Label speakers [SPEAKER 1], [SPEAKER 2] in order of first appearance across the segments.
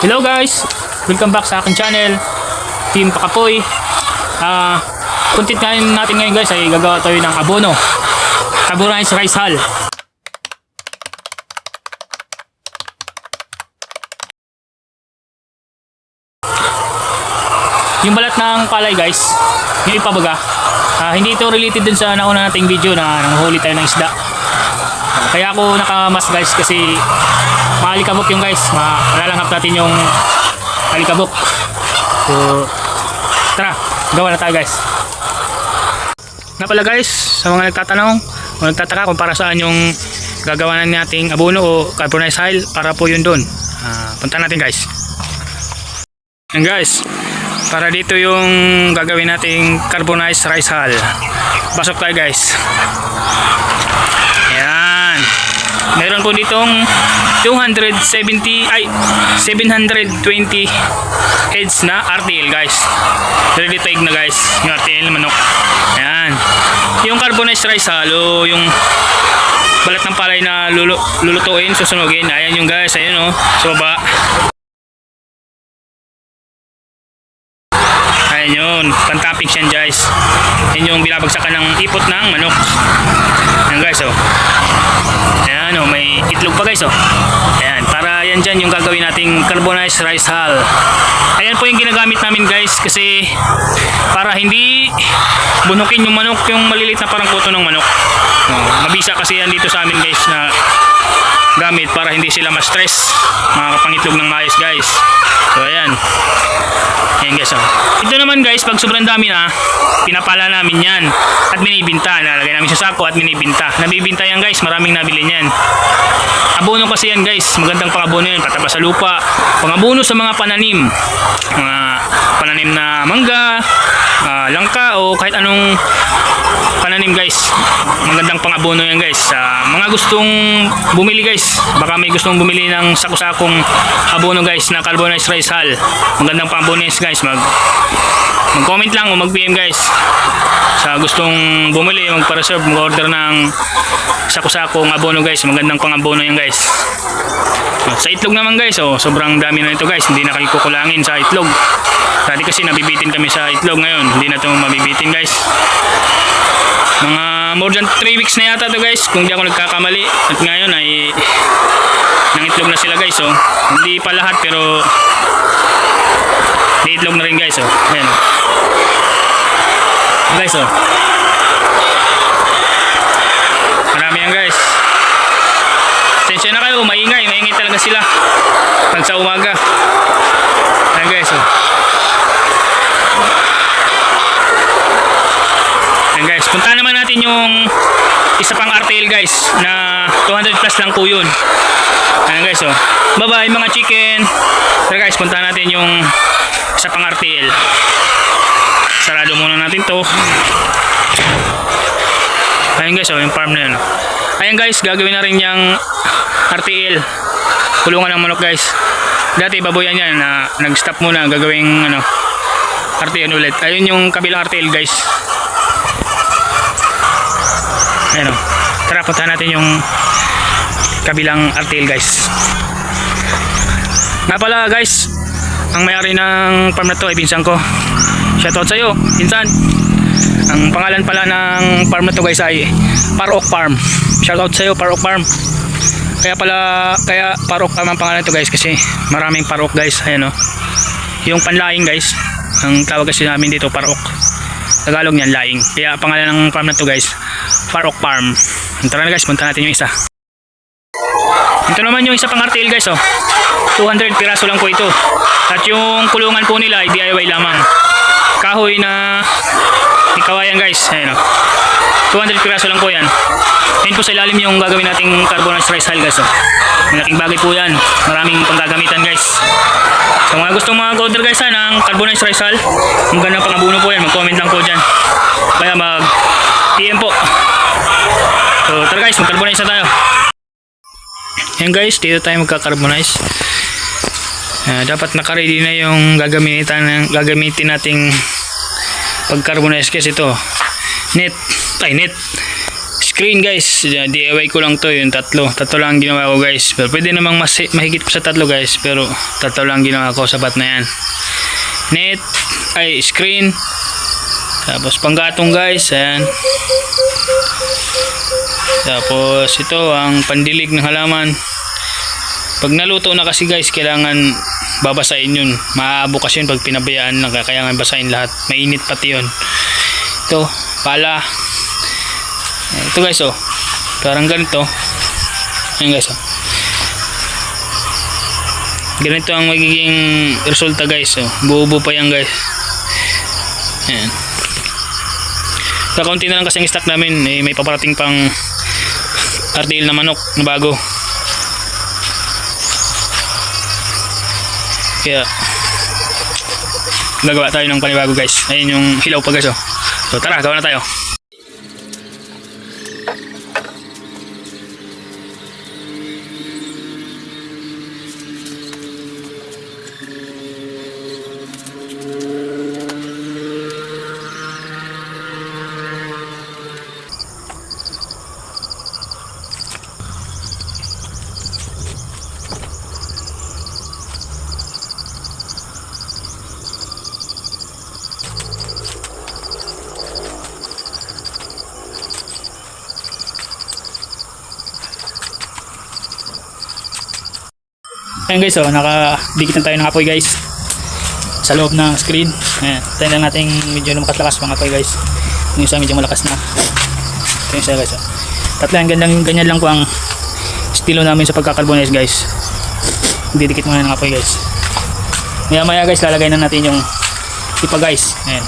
[SPEAKER 1] Hello guys! Welcome back sa aking channel, Team Pakapoy. Content natin ngayon guys ay gagawa tayo ng abono, carbonized rice hull. Yung balat ng palay guys, yung ipabaga, hindi ito related dun sa nauna nating video na nanghuli tayo ng isda. Kaya ako nakamas guys kasi maalikabok yung guys, malalanghap natin yung alikabok. So tara, gawa na tayo guys. Na pala guys, sa mga nagtatanong o nagtataka kung para saan yung gagawa nating abono o carbonized hull, para po yun doon. Punta natin guys. Yan guys, para dito yung gagawin nating carbonized rice hull. Pasok tayo guys. Yan. Meron po ditong 720 heads na RTL guys. Ready to egg na guys, yung RTL manok. Yan. Yung carbonized rice hull o yung balat ng palay na lulutuin, susunugin. Ayan yung guys, ayan o, sa baba. Ayan yun, pan-toppings yan guys. Yan yung binabagsakan ng ipot ng manok. Ayan guys oh. Ayan oh, may itlog pa guys oh. Ayan, para yan dyan yung gagawin nating carbonized rice hull. Ayan po yung ginagamit namin guys, kasi para hindi bunukin yung manok, yung malilit na parang kuto ng manok. Mabisa kasi yan dito sa amin guys na gamit para hindi sila ma-stress, makakapangitlog ng maayos guys. So ayan. Ayan guys oh. Ito naman guys, pag sobrang dami na, pinapala namin yan at binibinta. Nalagay namin sa sako at binibinta. Nabibinta yan guys, maraming nabili niyan. Abono kasi yan guys, magandang pangabono yan, pataba sa lupa. Pangabono sa mga pananim, mga pananim na mangga, langka o kahit anong pananim guys. Magandang pangabono yan guys. Mga gustong bumili guys, baka may gustong bumili ng sako-sakong abono guys na carbonized rice hull. Magandang pangabono yan guys. Mag-comment lang o mag-PM guys sa gustong bumili, magpa-reserve, mag-order ng sako-sakong abono guys. Magandang pangabono yan guys. Sa itlog naman guys, sobrang dami na ito guys, hindi na kayo kukulangin sa itlog. Dati kasi nabibitin kami sa itlog, ngayon hindi na ito mabibitin guys. Mga more than 3 weeks na yata ito guys, kung di ako nagkakamali. At ngayon ay nangitlog na sila guys. Hindi pa lahat pero itlog na rin guys. Ayan guys marami yan guys. Sensya na kayo, maingay talaga sila pag sa umaga. Ayan guys Ayan guys, punta naman natin yung isa pang RTL guys na 200 plus lang po yun. Ayan guys bye bye mga chicken. Tara guys, punta natin yung isa pang RTL. Sarado muna natin to. Ayan guys yung farm na yun. Ayan guys, gagawin na rin yung RTL, kulungan ng manok guys. Dati baboyan yan na nag-stop muna, gagawing RTL ulit. Ayun yung kabilang RTL guys. Ayan tara punta natin yung kabilang RTL guys. Nga pala guys, ang may-ari ng farm na to ay pinsan ko. Shoutout sa iyo pinsan. Ang pangalan pala ng farm na to guys ay Parok Farm. Shoutout sa iyo Parok Farm. Kaya Parok ang pangalan to guys kasi maraming parok guys. Ayan yung panlaing guys, ang tawag kasi namin dito Parok. Tagalog niyan laing. Kaya pangalan ng farm na to guys Parok Farm. Tara na guys, punta natin yung isa. Ito naman yung isa pang RTL guys 200 piraso lang po ito. At yung kulungan po nila ay DIY lamang. Kahoy na ikawayan guys. Ayan 200 piraso lang po yan. Ayun po sa ilalim yung gagawin nating carbonized rice hull guys malaking bagay po yan, maraming panggagamitan guys. So mga gustong order guys ng carbonized rice hull, magandang pangabono po yan, mag-comment lang po dyan, kaya mag-PM po. So tara guys, mag-carbonize na tayo. Yan guys, dito tayo magka-carbonize. Dapat naka-ready na yung gagamitin nating pag-carbonize guys. Ito net screen guys, DIY ko lang to, yung tatlo lang ginawa ko guys, pero pwede namang mahigit pa sa tatlo guys, pero tatlo lang ginawa ko, sapat na yan. Net ay screen, tapos panggatong guys, ayan. Tapos ito ang pandilig ng halaman. Pag naluto na kasi guys, kailangan babasahin yun, maabukas yun pag pinabayaan lang, kaya nga basahin lahat, mainit pati yun. Ito pala, ito guys, oh, parang ganito. Ayan guys, oh, ganito ang magiging resulta guys, oh. Buo-buo pa yan guys. Ayan, kakaunti na lang kasi ang stock namin, may paparating pang RTL na manok na bago, kaya gagawa tayo ng panibago guys. Ayun yung hilaw pa guys, oh. So tara, gawa na tayo. Ayan guys, oh, nakadikit na tayo ng apoy guys sa loob ng screen. Ayan, tayo lang natin medyo lumakas-lakas mga apoy guys. Yung isa medyo malakas na. Ito yung isa guys, oh. Tatlo yan, ganyan lang po ang estilo namin sa pagkakarbonize guys. Didikit muna ng apoy guys. Maya maya guys, lalagay na natin yung ipa guys. Ayan.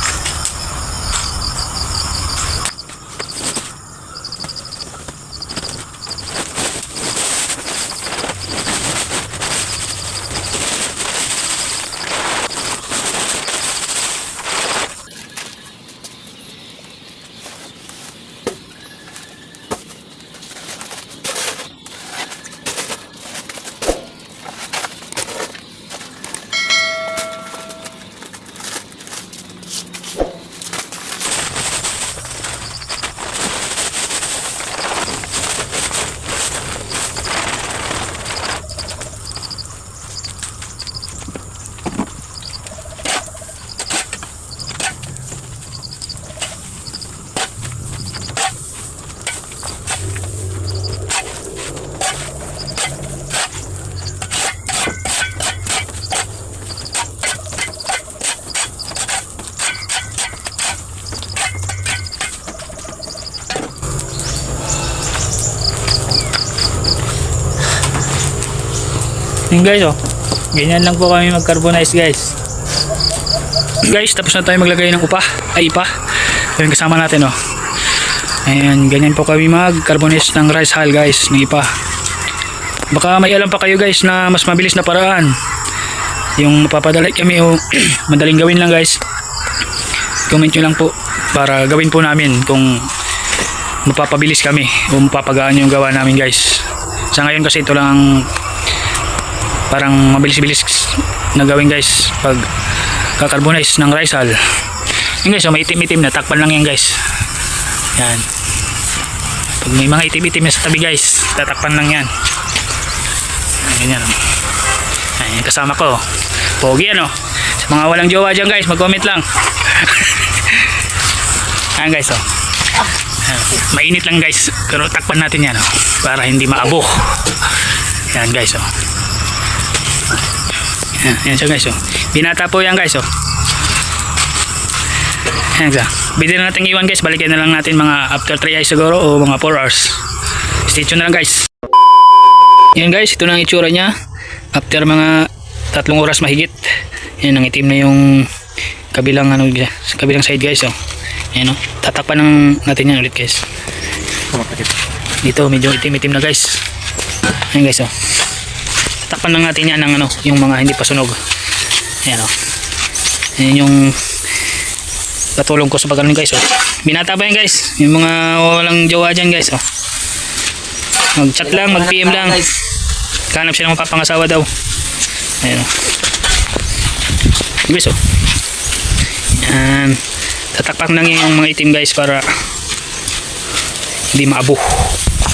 [SPEAKER 1] Yun guys, oh, ganyan lang po kami mag-carbonize guys. Guys, tapos na tayo maglagay ng ipa. Yung kasama natin, oh. Ayan, ganyan po kami mag-carbonize ng rice hull guys, ng ipa. Baka may alam pa kayo guys na mas mabilis na paraan, yung mapapadala kami, o madaling gawin lang guys, comment nyo lang po para gawin po namin kung mapapabilis kami o mapapagaan yung gawa namin guys. Sa ngayon kasi ito lang parang mabilis-bilis na gawin guys pag kakarbonize ng rice hull. Yun guys, so may itim-itim na, takpan lang yan guys. Yan, pag may mga itim-itim na sa tabi guys, tatakpan lang yan. Ganyan, ayan, kasama ko pogi ano. Sa mga walang jowa dyan guys, mag-comment lang. Ayan guys, oh, mainit lang guys, pero takpan natin yan, oh, para hindi maabo. Yan guys, oh. Yan siya guys, oh. Binata po yan guys, oh. Yan siya. Pwede na natin iwan guys, balikan na lang natin mga after 3 hours siguro o mga 4 hours. Stay tuned na lang guys. Yan guys, ito na ang itsura nya after mga 3 oras mahigit. Yan, ang itim na yung kabilang ano, kabilang side guys, oh. Yan, oh. Tatakpan ng natin yan ulit guys. Dito medyo itim-itim na guys. Yan guys, oh. Takpan lang natin yan ng ano, yung mga hindi pa sunog. Ayan, oh. Ayan yung katulong ko sa pagkaroon guys, oh. Binata pa yan guys, yung mga walang jowa dyan guys, oh. Mag chat lang, mag PM lang, kanap siya ng mapapangasawa daw. Ayan, oh. Guys, oh. Ayan, tatakpak lang yung mga itim guys para hindi maabo.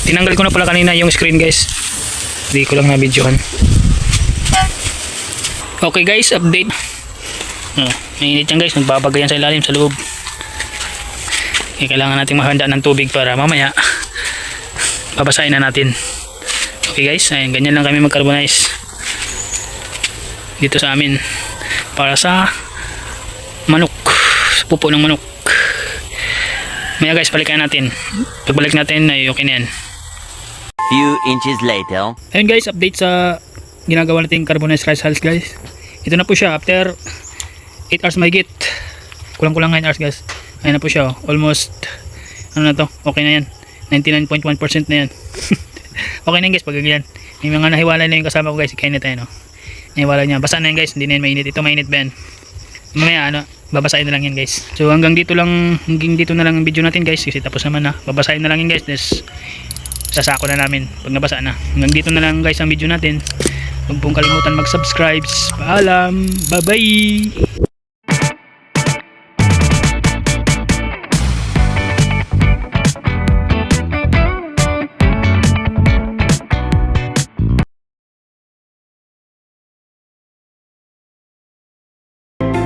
[SPEAKER 1] Tinanggal ko na pala kanina yung screen guys, hindi ko lang na videohan. Okay guys, update. Mainit yan guys, nagbabagayan sa ilalim sa loob. Okay, kailangan nating mahanda ng tubig para mamaya babasahin na natin. Okay guys, ayun, ganyan lang kami mag-carbonize dito sa amin para sa manok, pupo ng manok. Maya guys, balikan natin. Pagbalik natin ay okay na yan.
[SPEAKER 2] Few inches later.
[SPEAKER 1] Ayun guys, update sa ginagawa nating carbonized rice hulls guys. Ito na po siya after 8 hours may git. Kulang-kulang 9 hours guys. Ayun na po siya, almost ano na to, okay na yan. 99.1% na yan. Okay na yan guys, pag ganyan. May mga nahiwalay na yung kasama ko guys, kain na tayo no. Nahiwalay niya, basa na yan guys, hindi na yan mainit. Ito mainit ba yan? Mamaya ano, babasahin na lang yan guys. So hanggang dito na lang ang video natin guys, kasi tapos naman na. Babasahin na lang yan guys, this sasako na namin pag nabasa na. Hanggang dito na lang guys ang video natin. Huwag pong kalimutan mag-subscribe. Paalam, bye bye.